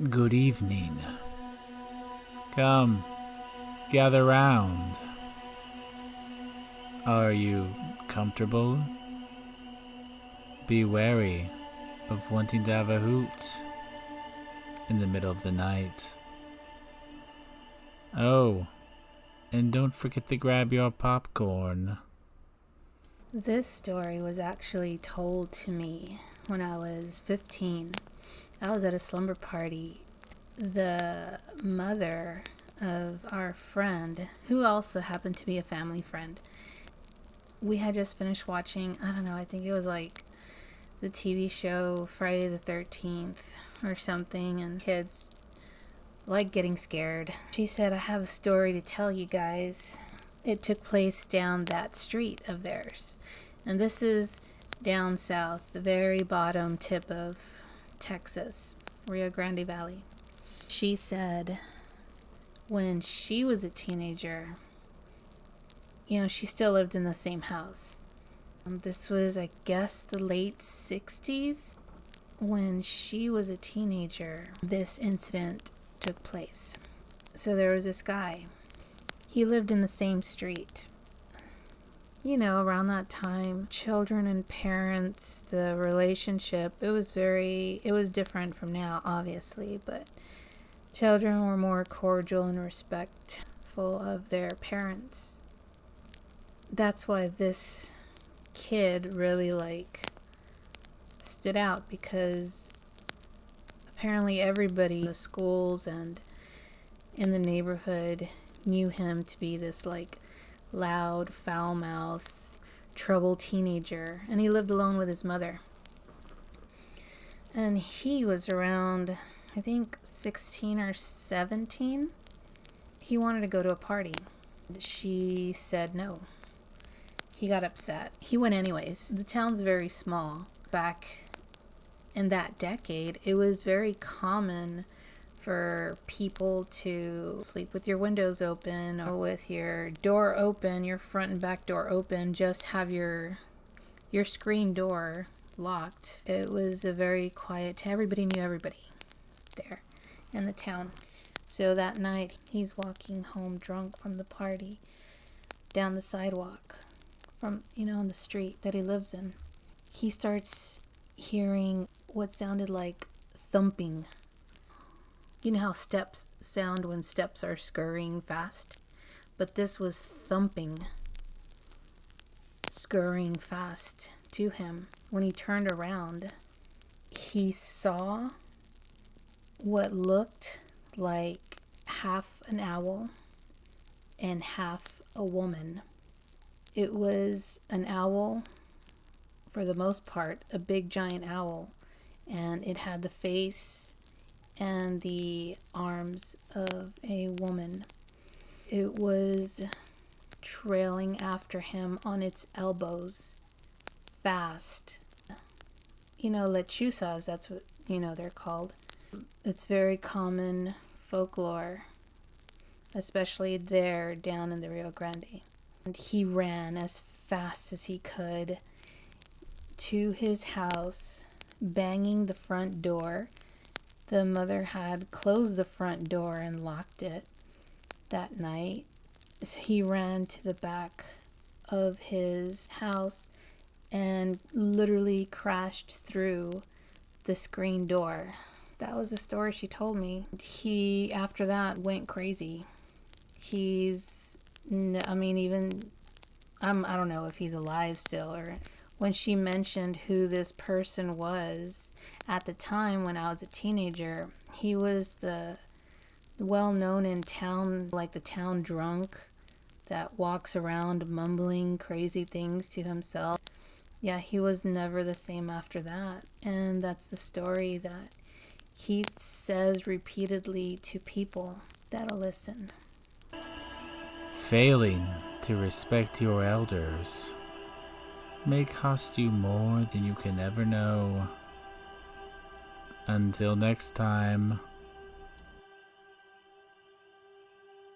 Good evening. Come, gather round. Are you comfortable? Be wary of wanting to have a hoot in the middle of the night. Oh, and don't forget to grab your popcorn. This story was actually told to me when I was 15. I was at a slumber party. The mother of our friend, who also happened to be a family friend, we had just finished watching, I don't know, I think it was like the TV show Friday the 13th or something, and kids like getting scared. She said, I have a story to tell you guys. It took place down that street of theirs. And this is down south, the very bottom tip of Texas, Rio Grande Valley. She said when she was a teenager, she still lived in the same house. This was, I guess, the late 60s. When she was a teenager, this incident took place. So there was this guy. He lived in the same street. Around that time, children and parents, the relationship, it was different from now, obviously, but children were more cordial and respectful of their parents. That's why this kid really stood out, because apparently everybody in the schools and in the neighborhood knew him to be this loud, foul-mouthed, troubled teenager, and he lived alone with his mother. And he was around, I think, 16 or 17. He wanted to go to a party. She said no. He got upset. He went anyways. The town's very small. Back in that decade, it was very common for people to sleep with your windows open or with your door open, your front and back door open, just have your screen door locked. It was a very quiet, everybody knew everybody there in the town. So that night, he's walking home drunk from the party down the sidewalk from, on the street that he lives in. He starts hearing what sounded like thumping. You know how steps sound when steps are scurrying fast? But this was thumping, scurrying fast to him. When he turned around, he saw what looked like half an owl and half a woman. It was an owl, for the most part, a big giant owl, and it had the face and the arms of a woman. It was trailing after him on its elbows, fast. Lechuzas, that's what, they're called. It's very common folklore, especially there down in the Rio Grande. And he ran as fast as he could to his house, banging the front door. The mother had closed the front door and locked it that night. So he ran to the back of his house and literally crashed through the screen door. That was the story she told me. He, after that, went crazy. I don't know if he's alive still, or when she mentioned who this person was at the time when I was a teenager, he was the well-known in town, like the town drunk that walks around mumbling crazy things to himself. Yeah, he was never the same after that. And that's the story that he says repeatedly to people that'll listen. Failing to respect your elders may cost you more than you can ever know. Until next time.